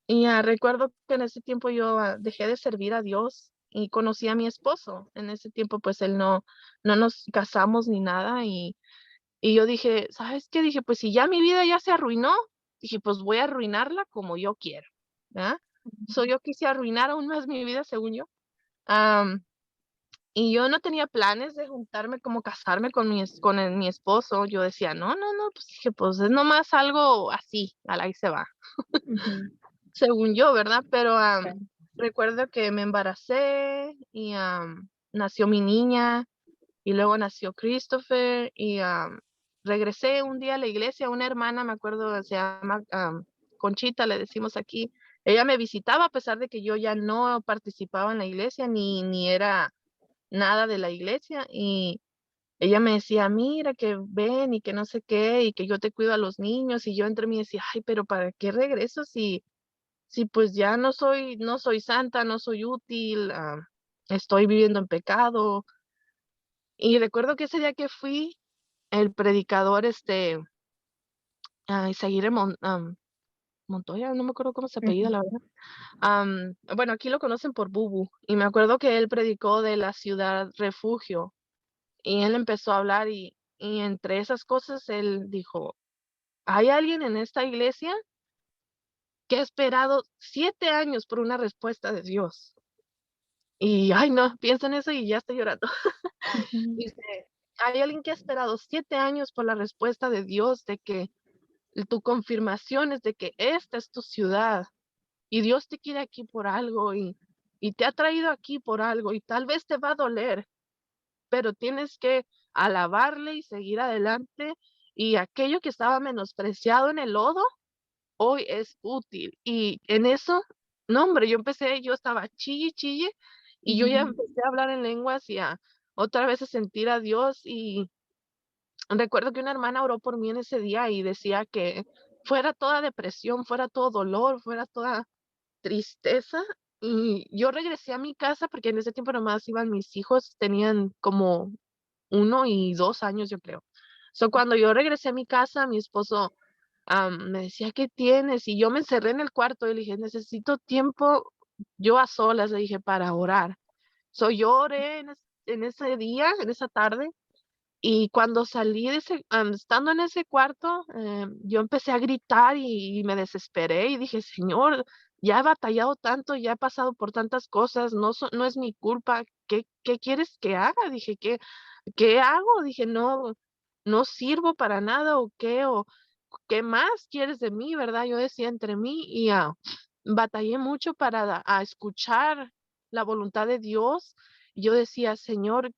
S2: Y, recuerdo que en ese tiempo yo, dejé de servir a Dios y conocí a mi esposo. En ese tiempo, pues, él no nos casamos ni nada, y yo dije: "¿Sabes qué?", dije: "Pues, si ya mi vida ya se arruinó", dije: "Pues, voy a arruinarla como yo quiero", ¿verdad? So, yo quise arruinar aún más mi vida, según yo. Am, y yo no tenía planes de juntarme, como casarme con mi esposo. Yo decía: "No, no, no", pues, dije: "Pues, es nomás algo así, a la ahí se va",
S1: ujú,
S2: según yo, ¿verdad? Pero,
S1: sí,
S2: recuerdo que me embaracé y, nació mi niña. Y luego nació Christopher y, regresé un día a la iglesia, una hermana, me acuerdo, se llama, Conchita, le decimos aquí. Ella me visitaba a pesar de que yo ya no participaba en la iglesia, ni era nada de la iglesia, y ella me decía: "Mira, que ven y que no sé qué, y que yo te cuido a los niños", y yo entre mí decía: "Ay, pero ¿para qué regreso si pues ya no soy santa, no soy útil, estoy viviendo en pecado?". Y recuerdo que ese día que fui, el predicador, Isaíre Montoya, no me acuerdo cómo se apellida,
S1: ujú,
S2: la verdad. Bueno, aquí lo conocen por Bubu, y me acuerdo que él predicó de la ciudad refugio, y él empezó a hablar, y entre esas cosas él dijo: "Hay alguien en esta iglesia que ha esperado 7 años por una respuesta de Dios". Y, ay, no, pienso en eso y ya estoy llorando.
S1: ujú,
S2: Dice: "Hay alguien que ha esperado 7 años por la respuesta de Dios, de que tu confirmación es de que esta es tu ciudad, y Dios te quiere aquí por algo, y te ha traído aquí por algo, y tal vez te va a doler, pero tienes que alabarle y seguir adelante, y aquello que estaba menospreciado en el lodo, hoy es útil". Y en eso, no, hombre, yo estaba chille, y chille, y yo ya
S1: ujú,
S2: empecé a hablar en lenguas y a otra vez a sentir a Dios. Y recuerdo que una hermana oró por mí en ese día y decía que fuera toda depresión, fuera todo dolor, fuera toda. tristeza y yo regresé a mi casa porque en ese tiempo nomás iban mis hijos, tenían como 1 y 2 años, yo creo. So, cuando yo regresé a mi casa, mi esposo me decía, ¿qué tienes? Y yo me encerré en el cuarto y le dije, necesito tiempo, yo a solas, le dije, para orar. So, yo oré en ese día, en esa tarde, y cuando salí de estando en ese cuarto, yo empecé a gritar y me desesperé y dije, Señor, ya he batallado tanto, ya he pasado por tantas cosas, no es mi culpa, ¿qué quieres que haga? Dije, ¿qué hago? Dije, no sirvo para nada o qué, o qué más quieres de mí, ¿verdad? Yo decía entre mí y batallé mucho para escuchar la voluntad de Dios. Yo decía, Señor,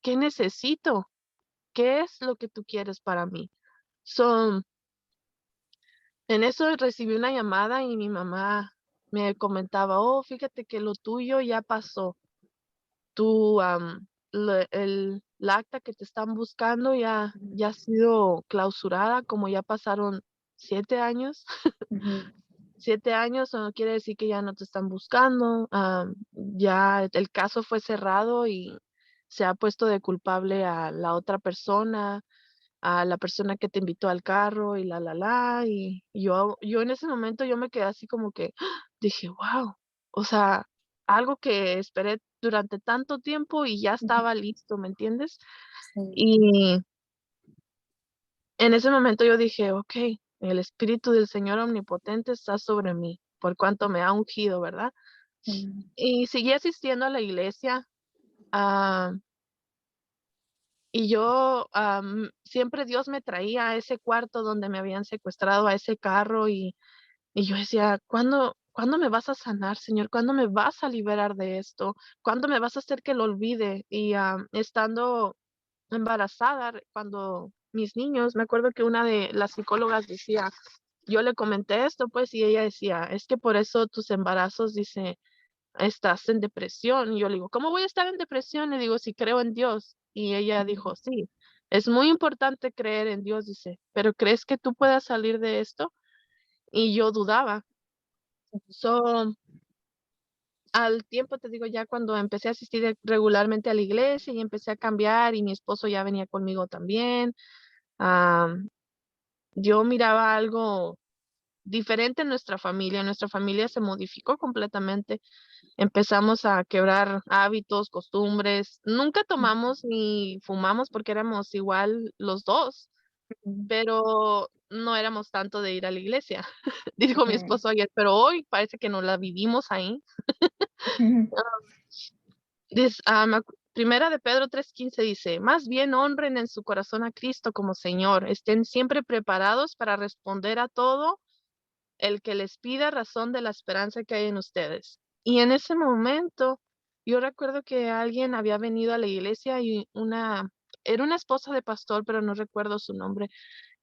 S2: ¿qué necesito? ¿Qué es lo que tú quieres para mí? So, en eso recibí una llamada y mi mamá me comentaba, oh, fíjate que lo tuyo ya pasó. Tú, la acta que te están buscando ya ha sido clausurada, como ya pasaron 7 años.
S1: Ujú,
S2: 7 años no quiere decir que ya no te están buscando. Ya el caso fue cerrado y se ha puesto de culpable a la otra persona, a la persona que te invitó al carro y y yo en ese momento yo me quedé así como que dije, wow, o sea, algo que esperé durante tanto tiempo y ya
S1: ujú.
S2: estaba listo, ¿me entiendes?
S1: Sí.
S2: Y en ese momento yo dije, ok, el Espíritu del Señor Omnipotente está sobre mí, por cuanto me ha ungido, ¿verdad?
S1: Mm,
S2: Y seguí asistiendo a la iglesia. ah, Y yo, siempre Dios me traía a ese cuarto donde me habían secuestrado, a ese carro, y yo decía, ¿cuándo me vas a sanar, Señor? ¿Cuándo me vas a liberar de esto? ¿Cuándo me vas a hacer que lo olvide? Y estando embarazada, cuando mis niños, me acuerdo que una de las psicólogas decía, yo le comenté esto, pues, y ella decía, es que por eso tus embarazos, dice, estás en depresión. Y yo le digo, ¿cómo voy a estar en depresión? Le digo, si creo en Dios. Y ella dijo, sí, es muy importante creer en Dios, dice, pero ¿crees que tú puedas salir de esto? Y yo dudaba. So, al tiempo, te digo, ya cuando empecé a asistir regularmente a la iglesia y empecé a cambiar y mi esposo ya venía conmigo también, am, yo miraba algo diferente en nuestra familia se modificó completamente. Empezamos a quebrar hábitos, costumbres. Nunca tomamos ni fumamos porque éramos igual los 2,
S1: ujú,
S2: pero no éramos tanto de ir a la iglesia. Dijo mi
S1: ujú,
S2: esposo ayer, pero hoy parece que no la vivimos ahí.
S1: ujú,
S2: Primera de Pedro 3:15 dice, más bien honren en su corazón a Cristo como Señor, estén siempre preparados para responder a todo el que les pida razón de la esperanza que hay en ustedes. Y en ese momento, yo recuerdo que alguien había venido a la iglesia y era una esposa de pastor, pero no recuerdo su nombre.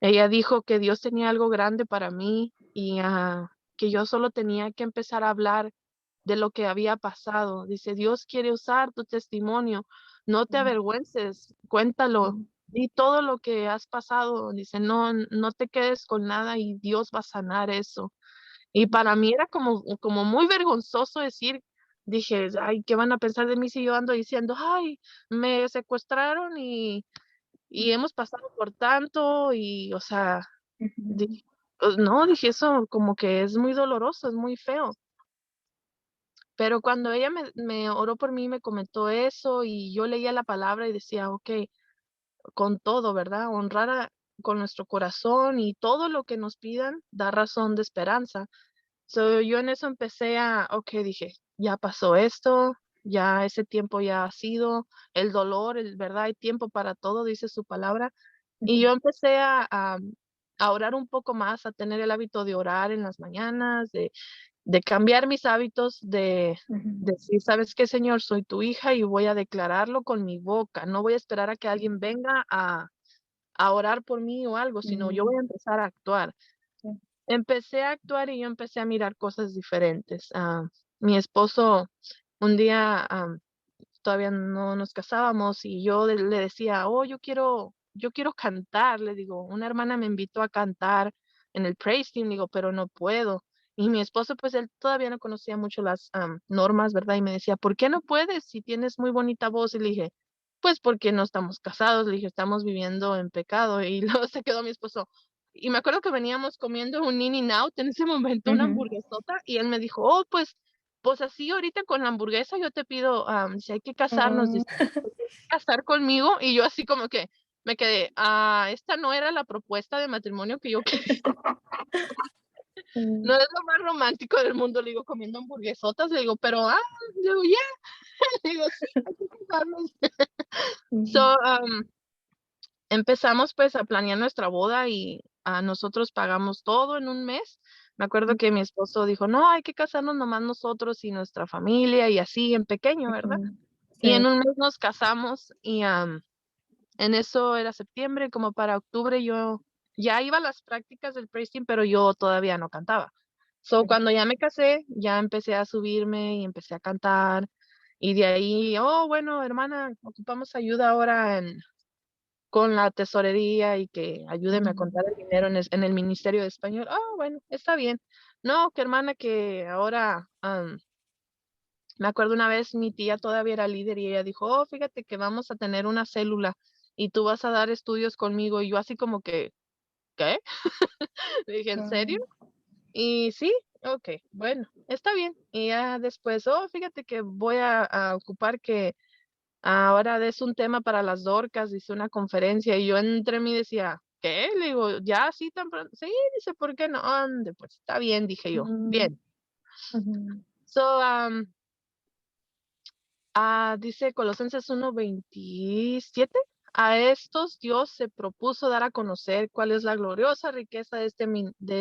S2: Ella dijo que Dios tenía algo grande para mí y que yo solo tenía que empezar a hablar de lo que había pasado. Dice, Dios quiere usar tu testimonio, no te avergüences, cuéntalo.
S1: ujú,
S2: Y todo lo que has pasado, dice, no te quedes con nada y Dios va a sanar eso. Y para mí era como muy vergonzoso decir, dije, ay, ¿qué van a pensar de mí si yo ando diciendo, ay, me secuestraron y hemos pasado por tanto? Y, o sea,
S1: ujú,
S2: dije, pues no, dije, eso como que es muy doloroso, es muy feo. Pero cuando ella me oró por mí, me comentó eso y yo leía la palabra y decía, ok, con todo, ¿verdad? Con nuestro corazón y todo lo que nos pidan da razón de esperanza. So, yo en eso empecé okey, dije, ya pasó esto, ya ese tiempo ya ha sido, el dolor, ¿verdad? Hay tiempo para todo, dice su palabra. Y
S1: ujú,
S2: yo empecé a orar un poco más, a tener el hábito de orar en las mañanas, de cambiar mis hábitos, de
S1: ujú,
S2: decir: "¿Sabes qué, Señor? Soy tu hija y voy a declararlo con mi boca, no voy a esperar a que alguien venga a orar por mí o algo, sino yo
S1: ujú,
S2: voy a empezar a actuar".
S1: sí,
S2: Empecé a actuar y yo empecé a mirar cosas diferentes. Mi esposo un día, todavía no nos casábamos y yo le decía, oh, yo quiero cantar, le digo, una hermana me invitó a cantar en el praise team, digo, pero no puedo. Y mi esposo, pues él todavía no conocía mucho las normas, ¿verdad? Y me decía, ¿por qué no puedes si tienes muy bonita voz? Y le dije, pues porque no estamos casados, le dije, estamos viviendo en pecado. Y luego se quedó mi esposo. Y me acuerdo que veníamos comiendo un In-N-Out en ese momento, una
S1: Ujú.
S2: hamburguesota, y él me dijo, oh, pues así ahorita con la hamburguesa yo te pido, si hay que casarnos,
S1: Oh.
S2: dice, casar conmigo. Y yo así como que me quedé, esta no era la propuesta de matrimonio que yo quería. No
S1: Mm,
S2: es lo más romántico del mundo, le digo, comiendo hamburguesotas, le digo, pero, le digo, ya, le digo, sí, hay que casarnos. So,
S1: ujú,
S2: empezamos pues a planear nuestra boda y nosotros pagamos todo en un mes. Me acuerdo que mi esposo dijo, no, hay que casarnos nomás nosotros y nuestra familia y así en pequeño, ¿verdad?
S1: ujú.
S2: Y en
S1: Sí.
S2: un mes nos casamos y en eso era septiembre, como para octubre yo ya iba a las prácticas del praise team, pero yo todavía no cantaba. So,
S1: Ujú,
S2: cuando ya me casé, ya empecé a subirme y empecé a cantar. Y de ahí, oh, bueno, hermana, ocupamos ayuda ahora con la tesorería y que ayúdeme a
S1: ujú,
S2: contar el dinero en el Ministerio de Español. Oh, bueno, está bien. No, que hermana, que ahora, me acuerdo una vez mi tía todavía era líder y ella dijo, oh, fíjate que vamos a tener una célula y tú vas a dar estudios conmigo. Y yo así como que, ¿qué? Le dije, ¿en serio?
S1: mm,
S2: Y sí, okey, bueno, está bien. Y ya después, oh, fíjate que voy a ocupar que ahora des un tema para las Dorcas, dice una conferencia, y yo entre mí decía: "¿Qué?". Le digo: "¿Ya así tan pronto?". "Sí", dice: "¿Por qué no?". "Ande, pues está bien", dije yo.
S1: mm,
S2: Bien.
S1: ujú,
S2: So, dice Colosenses 1:27, a estos Dios se propuso dar a conocer cuál es la gloriosa riqueza de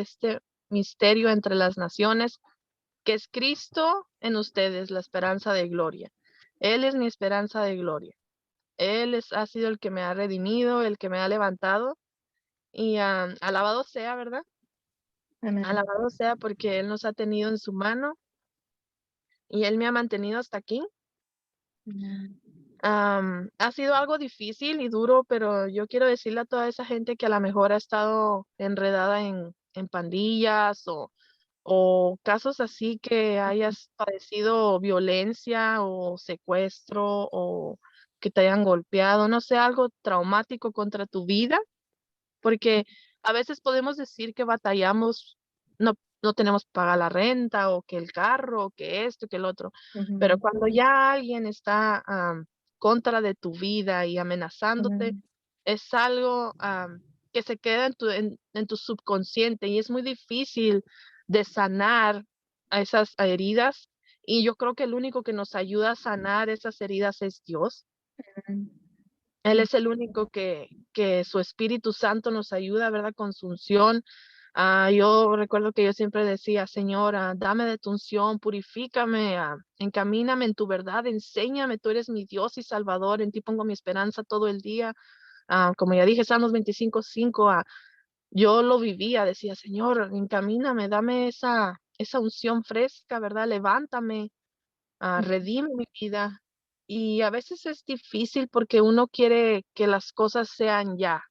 S2: este misterio entre las naciones, que es Cristo en ustedes, la esperanza de gloria. Él es mi esperanza de gloria. Ha sido el que me ha redimido, el que me ha levantado y alabado sea, ¿verdad?
S1: amén.
S2: Alabado sea porque Él nos ha tenido en su mano y Él me ha mantenido hasta aquí.
S1: Amén.
S2: Ha sido algo difícil y duro, pero yo quiero decirle a toda esa gente que a lo mejor ha estado enredada en pandillas o casos así que hayas padecido violencia o secuestro o que te hayan golpeado, no sé, algo traumático contra tu vida, porque a veces podemos decir que batallamos, no tenemos que pagar la renta o que el carro, o que esto, que el otro, pero
S1: Ujú,
S2: cuando ya alguien está contra de tu vida y amenazándote,
S1: ujú,
S2: es algo que se queda en tu subconsciente y es muy difícil de sanar a esas heridas. Y yo creo que el único que nos ayuda a sanar esas heridas es Dios. Él
S1: ujú,
S2: es el único que su Espíritu Santo nos ayuda, ¿verdad? Con su unción. Yo recuerdo que yo siempre decía: "Señor, dame de tu unción, purifícame, encamíname en tu verdad, enséñame, tú eres mi Dios y Salvador, en ti pongo mi esperanza todo el día". Como ya dije, Salmos 25:5, yo lo vivía, decía: "Señor, encamíname, dame esa unción fresca, ¿verdad? Levántame, redime mi vida". Y a veces es difícil porque uno quiere que las cosas sean ya,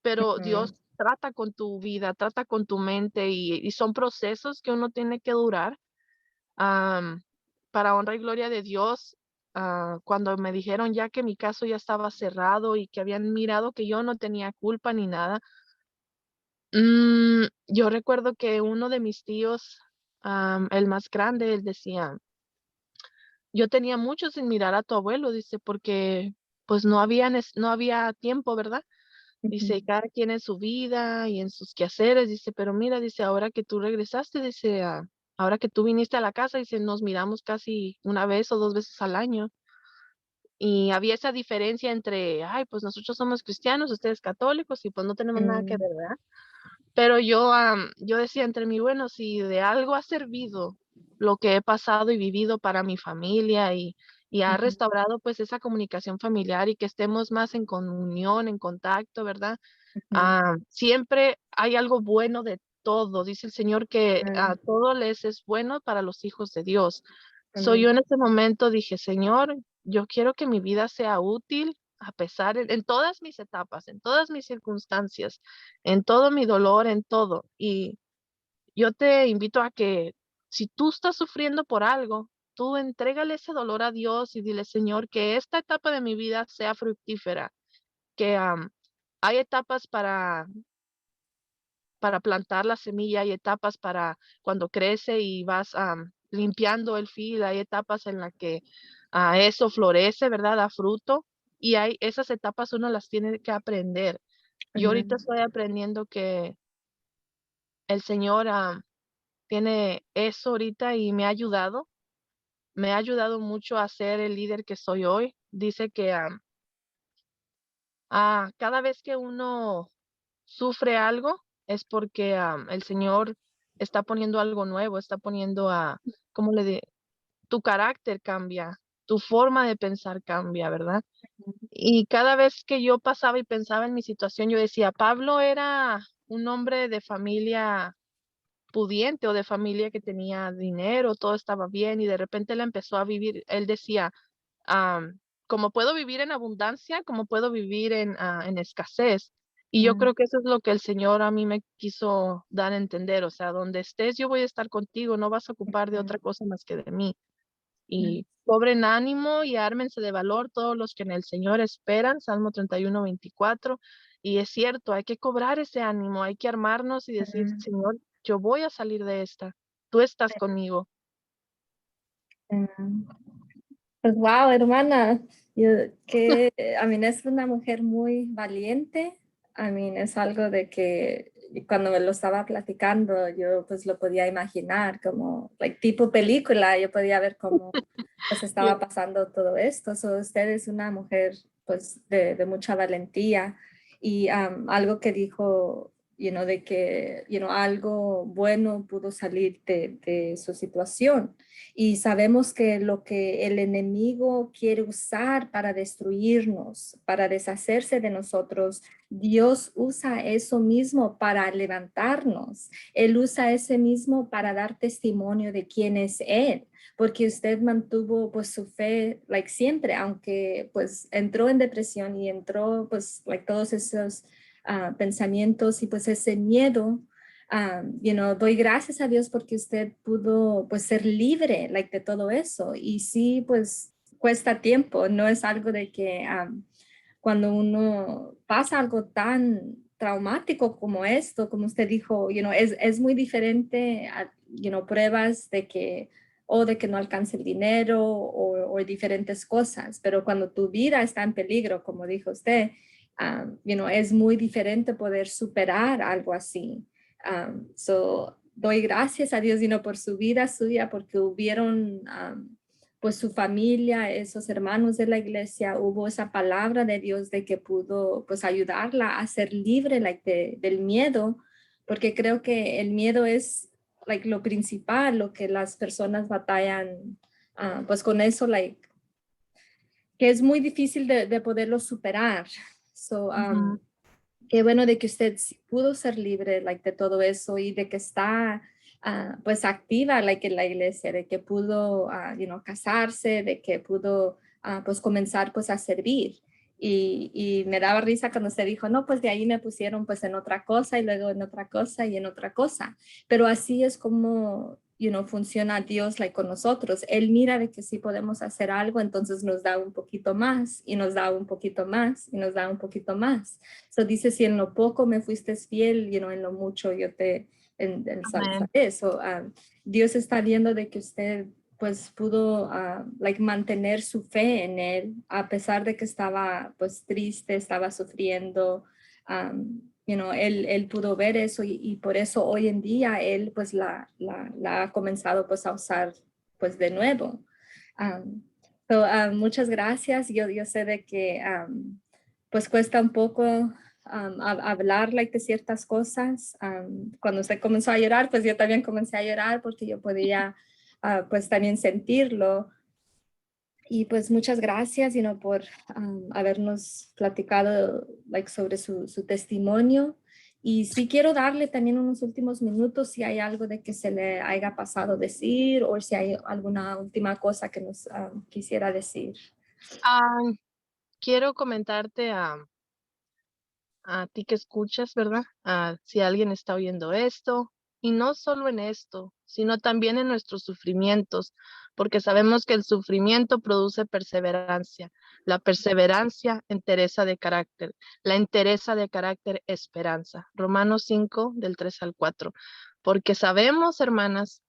S2: pero
S1: ujú,
S2: Dios trata con tu vida, trata con tu mente y son procesos que uno tiene que durar. Am, para honra y gloria de Dios, cuando me dijeron ya que mi caso ya estaba cerrado y que habían mirado que yo no tenía culpa ni nada, yo recuerdo que uno de mis tíos, el más grande, él decía: "Yo tenía mucho sin mirar a tu abuelo", dice, porque, pues, no había tiempo, ¿verdad?
S1: ujú,
S2: Dice, cada quien en su vida y en sus quehaceres, dice, pero mira, dice, ahora que tú regresaste, dice, ahora que tú viniste a la casa, dice, nos miramos casi una vez o 2 veces al año. Y había esa diferencia entre, ay, pues nosotros somos cristianos, ustedes católicos, y pues no tenemos nada que
S1: mm,
S2: ver, ¿verdad? Pero yo decía entre mí, bueno, si de algo ha servido lo que he pasado y vivido para mi familia y ha
S1: ujú,
S2: restaurado pues esa comunicación familiar y que estemos más en comunión, en contacto, ¿verdad?
S1: ujú,
S2: Siempre hay algo bueno de todo. Dice el Señor que a
S1: amén,
S2: todo les es bueno para los hijos de Dios. Yo
S1: amén,
S2: en ese momento dije, Señor, yo quiero que mi vida sea útil a pesar en todas mis etapas, en todas mis circunstancias, en todo mi dolor, en todo. yo te invito a que si tú estás sufriendo por algo, tú entrégale ese dolor a Dios y dile, Señor, que esta etapa de mi vida sea fructífera, que hay etapas para plantar la semilla, hay etapas para cuando crece y vas limpiando el fil, hay etapas en las que eso florece, ¿verdad? Da fruto y hay esas etapas uno las tiene que aprender. Yo ahorita
S1: Amén.
S2: estoy aprendiendo que el Señor tiene eso ahorita y me ha ayudado mucho a ser el líder que soy hoy. Dice que cada vez que uno sufre algo es porque el Señor está poniendo algo nuevo, está poniendo ¿cómo le di? Tu carácter cambia, tu forma de pensar cambia, ¿verdad? Y cada vez que yo pasaba y pensaba en mi situación, yo decía, Pablo era un hombre de familia pudiente o de familia que tenía dinero, todo estaba bien y de repente él empezó a vivir, él decía, como puedo vivir en abundancia, como puedo vivir en escasez. Y yo
S1: Mm,
S2: creo que eso es lo que el Señor a mí me quiso dar a entender, o sea, donde estés, yo voy a estar contigo, no vas a ocupar de
S1: mm,
S2: otra cosa más que de mí.
S1: mm,
S2: Y cobren ánimo y ármense de valor todos los que en el Señor esperan, Salmo 31:24. Y es cierto, hay que cobrar ese ánimo, hay que armarnos y decir,
S1: mm,
S2: Señor, yo voy a salir de esta, tú estás conmigo.
S1: mm. Pues wow, hermana, yo que a mí es una mujer muy valiente. A mí es algo de que cuando me lo estaba platicando, yo pues lo podía imaginar como tipo película, yo podía ver cómo pues estaba
S2: Sí.
S1: pasando todo esto. So, usted es una mujer pues de mucha valentía y algo que dijo, de que, algo bueno pudo salir de su situación. Y sabemos que lo que el enemigo quiere usar para destruirnos, para deshacerse de nosotros, Dios usa eso mismo para levantarnos. Él usa ese mismo para dar testimonio de quién es Él, porque usted mantuvo pues su fe, siempre, aunque pues entró en depresión y entró pues todos esos pensamientos y pues ese miedo. Doy gracias a Dios porque usted pudo pues ser libre de todo eso y sí pues cuesta tiempo, no es algo de que cuando uno pasa algo tan traumático como esto, como usted dijo, es muy diferente a, pruebas de que o de que no alcance el dinero o diferentes cosas, pero cuando tu vida está en peligro, como dijo usted, es muy diferente poder superar algo así. Doy gracias a Dios, por su vida suya, porque hubieron, pues su familia, esos hermanos de la iglesia, hubo esa palabra de Dios de que pudo, pues ayudarla a ser libre, del miedo, porque creo que el miedo es, lo principal, lo que las personas batallan, pues con eso, que es muy difícil de poderlo superar. So,
S2: Ujú.
S1: qué bueno de que usted sí pudo ser libre de todo eso y de que está pues activa en la iglesia, de que pudo casarse, de que pudo pues comenzar pues a servir. Y me daba risa cuando usted dijo, no, pues de ahí me pusieron pues en otra cosa y luego en otra cosa y en otra cosa. Pero así es como funciona Dios con nosotros. Él mira de que sí podemos hacer algo, entonces nos da un poquito más y nos da un poquito más y nos da un poquito más. So dice, si en lo poco me fuiste fiel, en lo mucho yo te
S2: Amén.
S1: ensalzaré. So, Dios está viendo de que usted pues pudo mantener su fe en él, a pesar de que estaba pues triste, estaba sufriendo. Él pudo ver eso y por eso hoy en día él pues la ha comenzado pues a usar pues de nuevo. Muchas gracias. Yo sé de que pues cuesta un poco hablar de ciertas cosas. Cuando usted comenzó a llorar, pues yo también comencé a llorar porque yo podía pues también sentirlo. Y pues muchas gracias, por habernos platicado sobre su testimonio. Y sí quiero darle también unos últimos minutos si hay algo de que se le haya pasado decir o si hay alguna última cosa que nos quisiera decir.
S2: Ah, quiero comentarte a ti que escuchas, ¿verdad? Si alguien está oyendo esto, y no solo en esto, sino también en nuestros sufrimientos, porque sabemos que el sufrimiento produce perseverancia, la perseverancia entereza de carácter, la entereza de carácter esperanza. Romanos 5 del 3 al 4. Porque sabemos, hermanas,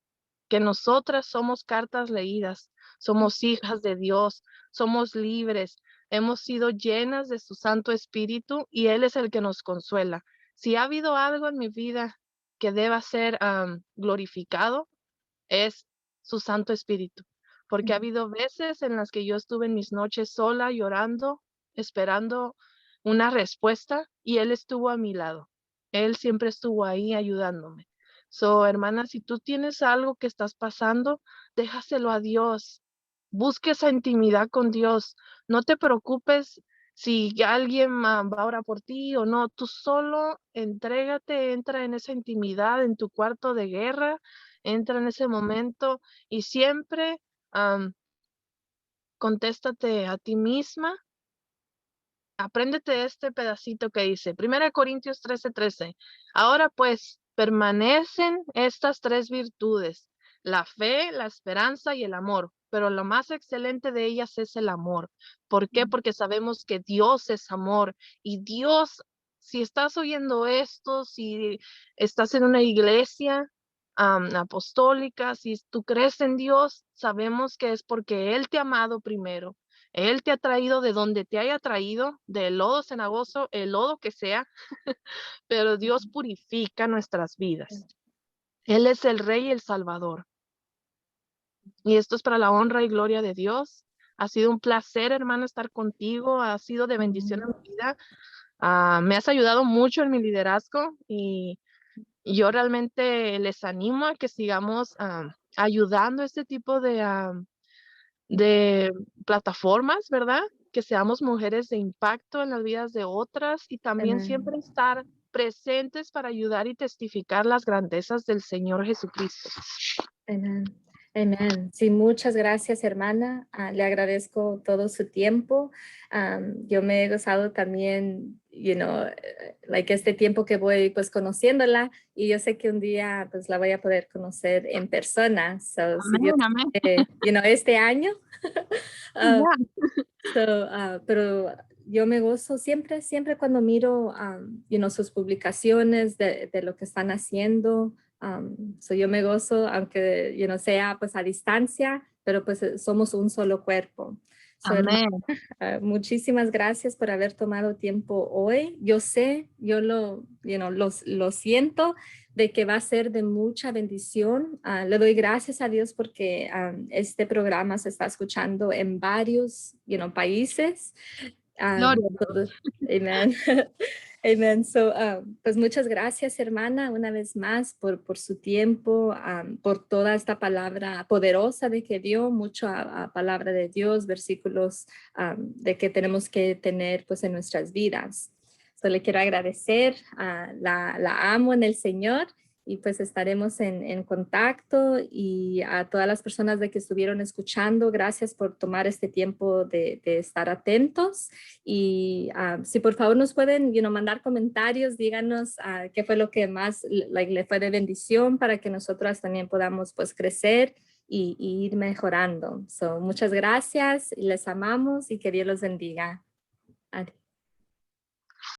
S2: que nosotras somos cartas leídas, somos hijas de Dios, somos libres, hemos sido llenas de su Santo Espíritu y Él es el que nos consuela. Si ha habido algo en mi vida que deba ser glorificado, es su Santo Espíritu, porque ha habido veces en las que yo estuve en mis noches sola llorando, esperando una respuesta y Él estuvo a mi lado. Él siempre estuvo ahí ayudándome. So, hermana, si tú tienes algo que estás pasando, déjaselo a Dios. Busque esa intimidad con Dios. No te preocupes si alguien va a orar por ti o no. Tú solo entrégate, entra en esa intimidad en tu cuarto de guerra, entra en ese momento y siempre contéstate a ti misma. Apréndete este pedacito que dice, 1 Corintios 13:13. Ahora pues, permanecen estas tres virtudes, la fe, la esperanza y el amor, pero lo más excelente de ellas es el amor. ¿Por qué? Porque sabemos que Dios es amor y Dios, si estás oyendo esto, si estás en una iglesia apostólica, si tú crees en Dios, sabemos que es porque Él te ha amado primero. Él te ha traído de donde te haya traído, del lodo cenagoso, el lodo que sea, pero Dios purifica nuestras vidas. Él es el Rey y el Salvador. Y esto es para la honra y gloria de Dios. Ha sido un placer, hermano, estar contigo. Ha sido de bendición en mi vida. Me has ayudado mucho en mi liderazgo y yo realmente les animo a que sigamos ayudando a este tipo de plataformas, ¿verdad? Que seamos mujeres de impacto en las vidas de otras y también
S1: Amén.
S2: siempre estar presentes para ayudar y testificar las grandezas del Señor Jesucristo.
S1: Amén. Amén. Sí, muchas gracias, hermana. Le agradezco todo su tiempo. Yo me he gozado también, like este tiempo que voy pues conociéndola y yo sé que un día pues la voy a poder conocer en persona. So, si Dios
S2: Amén, amén.
S1: quiere, este año.
S2: Ya.
S1: Pero yo me gozo siempre, siempre cuando miro, sus publicaciones de lo que están haciendo. So yo me gozo, aunque, sea pues a distancia, pero pues somos un solo cuerpo. So, hermana,
S2: Amén.
S1: muchísimas gracias por haber tomado tiempo hoy. Yo sé, yo lo siento de que va a ser de mucha bendición. Le doy gracias a Dios porque este programa se está escuchando en varios, países.
S2: Gloria.
S1: Amen. Amen. So, pues muchas gracias, hermana, una vez más por su tiempo, por toda esta palabra poderosa de que dio, mucho a palabra de Dios, versículos de que tenemos que tener pues en nuestras vidas. So, le quiero agradecer, la amo en el Señor y pues estaremos en contacto y a todas las personas de que estuvieron escuchando, gracias por tomar este tiempo de estar atentos y si por favor nos pueden mandar comentarios, díganos qué fue lo que más le fue de bendición para que nosotras también podamos pues crecer y ir mejorando. So, muchas gracias, les amamos y que Dios los bendiga. Adiós.